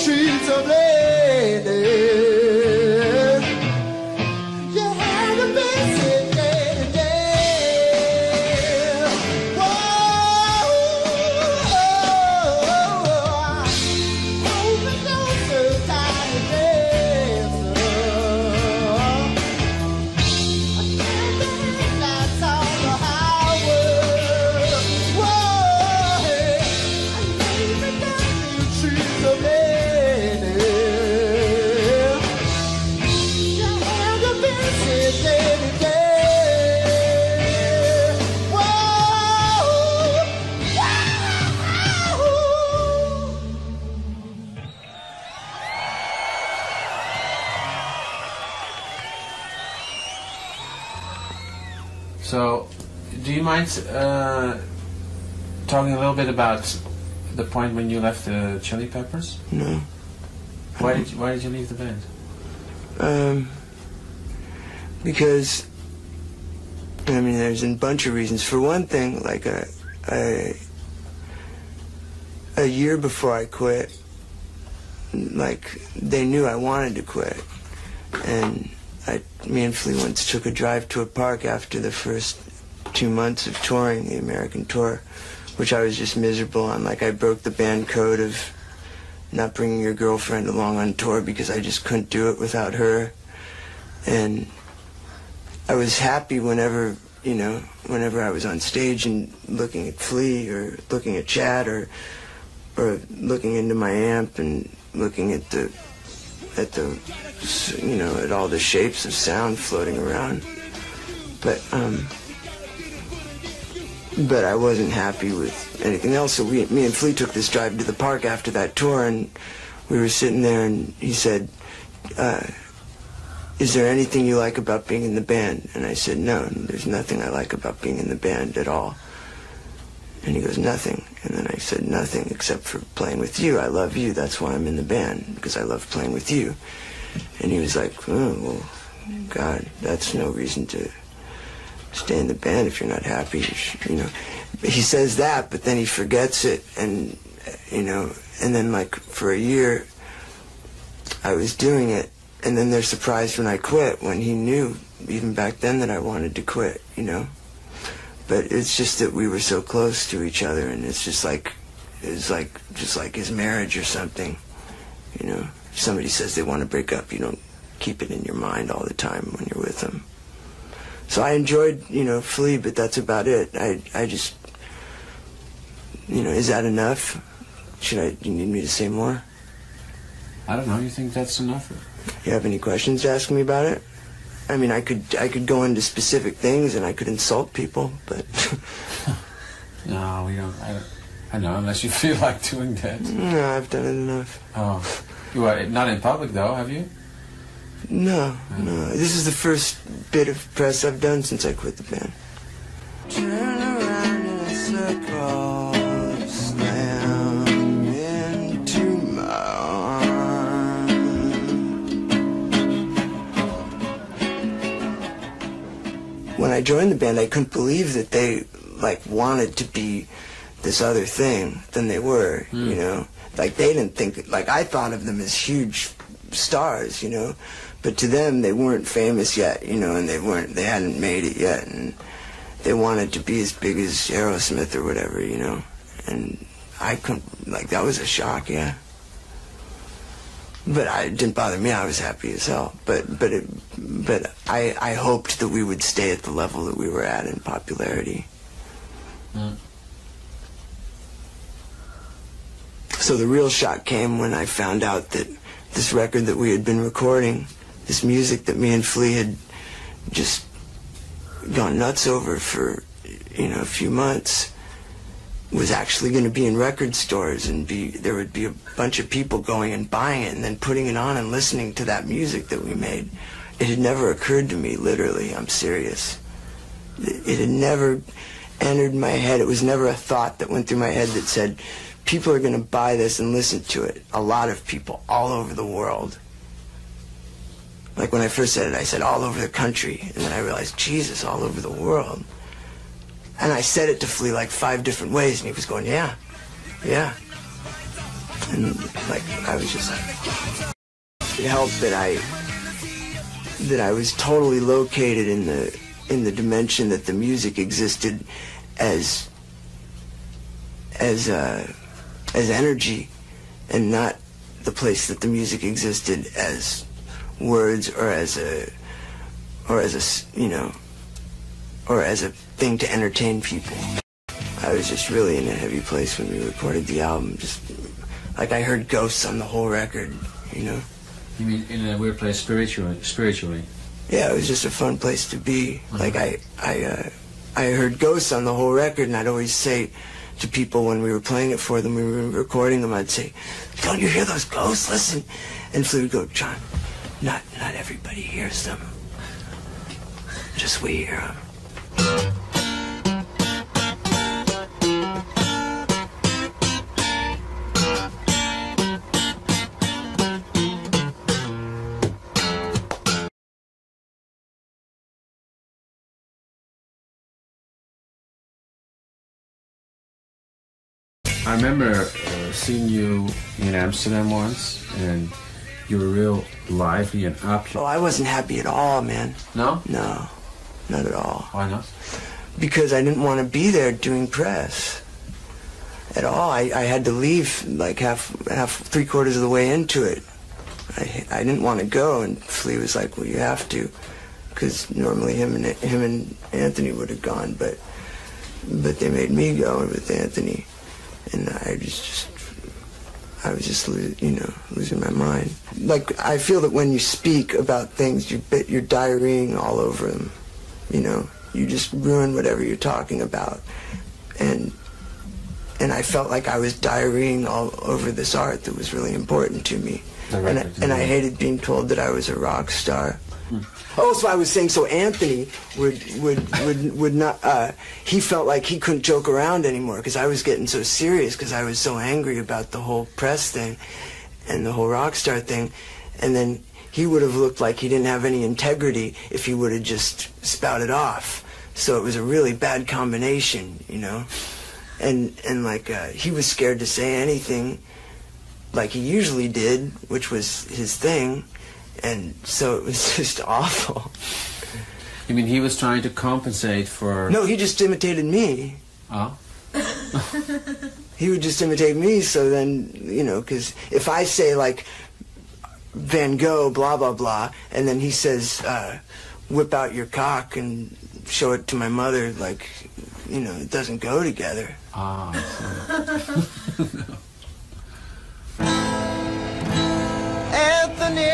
trees of lady. You had a busy day today. Whoa, hold me closer, tiny dancer. I can't get lights on the highway. Whoa, I need me down the trees of lady. You had a busy day today. Whoa, So, do you mind talking a little bit about the point when you left the Chili Peppers? No. Why did you leave the band? Because, I mean, there's a bunch of reasons. For one thing, like a year before I quit, like, they knew I wanted to quit. And me and Flea once took a drive to a park after the first 2 months of touring, the American tour, which I was just miserable on. Like, I broke the band code of not bringing your girlfriend along on tour because I just couldn't do it without her. And I was happy whenever, you know, whenever I was on stage and looking at Flea or looking at Chad or looking into my amp and looking at the you know, at all the shapes of sound floating around. But I wasn't happy with anything else. So me and Flea took this drive to the park after that tour, and we were sitting there, and he said, is there anything you like about being in the band? And I said, no, there's nothing I like about being in the band at all. And he goes, nothing. And then I said, nothing except for playing with you. I love you. That's why I'm in the band, because I love playing with you. And he was like, oh, well, God, that's no reason to stay in the band if you're not happy. You know, he says that, but then he forgets it. And, you know, and then like for a year, I was doing it. And then they're surprised when I quit, when he knew even back then that I wanted to quit, you know. But it's just that we were so close to each other, and it's just like, it's like, just like his marriage or something, you know. If somebody says they want to break up, you don't keep it in your mind all the time when you're with them. So I enjoyed, you know, Flea, but that's about it. I just, you know, is that enough? Do you need me to say more? I don't know, you think that's enough? You have any questions to ask me about it? I mean, I could go into specific things and I could insult people, but... No, we don't. I don't know, unless you feel like doing that. No, I've done it enough. Oh. You are not in public, though, have you? No, no. This is the first bit of press I've done since I quit the band. Turn around in a circle, slam into my arms. When I joined the band, I couldn't believe that they, like, wanted to be this other thing than they were, you know? Like, they didn't think, like, I thought of them as huge stars, you know? But to them, they weren't famous yet, you know, and they hadn't made it yet, and they wanted to be as big as Aerosmith or whatever, you know? And I couldn't, like, that was a shock, yeah. But it didn't bother me, I was happy as hell. But I hoped that we would stay at the level that we were at in popularity. So the real shock came when I found out that this record that we had been recording, this music that me and Flea had just gone nuts over for, you know, a few months, was actually going to be in record stores, and there would be a bunch of people going and buying it and then putting it on and listening to that music that we made. It had never occurred to me, literally, I'm serious. It had never entered my head. It was never a thought that went through my head that said, people are going to buy this and listen to it. A lot of people all over the world. Like when I first said it, I said all over the country. And then I realized, Jesus, all over the world. And I said it to Flea like 5 different ways, and he was going, yeah, yeah. And like, I was just like, it helped that I was totally located in the dimension that the music existed as energy, and not the place that the music existed as words or as a thing to entertain people. I was just really in a heavy place when we recorded the album. Just like I heard ghosts on the whole record, you know. You mean in a weird place spiritually? Yeah, it was just a fun place to be. Like I heard ghosts on the whole record, and I'd always say to people when we were playing it for them, we were recording them, I'd say, "Don't you hear those ghosts? Listen." And Flea would go, "John, not everybody hears them. Just we hear them." I remember seeing you in Amsterdam once, and you were real lively and up. Oh, I wasn't happy at all, man. No? No, not at all. Why not? Because I didn't want to be there doing press at all. I had to leave like three-quarters of the way into it. I didn't want to go, and Flea was like, "Well, you have to," because normally him and Anthony would have gone, but they made me go with Anthony. And I was just losing my mind. Like, I feel that when you speak about things, you're diarrheaing all over them. You know, you just ruin whatever you're talking about. And I felt like I was diarrheaing all over this art that was really important to me. And I hated being told that I was a rock star. Oh, so I was saying, so Anthony would not, he felt like he couldn't joke around anymore because I was getting so serious because I was so angry about the whole press thing and the whole rock star thing. And then he would have looked like he didn't have any integrity if he would have just spouted off. So it was a really bad combination, you know? And like, he was scared to say anything like he usually did, which was his thing. And so it was just awful. You mean he was trying to compensate for... No, he just imitated me. Oh? He would just imitate me, so then, you know, because if I say, like, Van Gogh, blah, blah, blah, and then he says, whip out your cock and show it to my mother, like, you know, it doesn't go together. Ah, I see. Anthony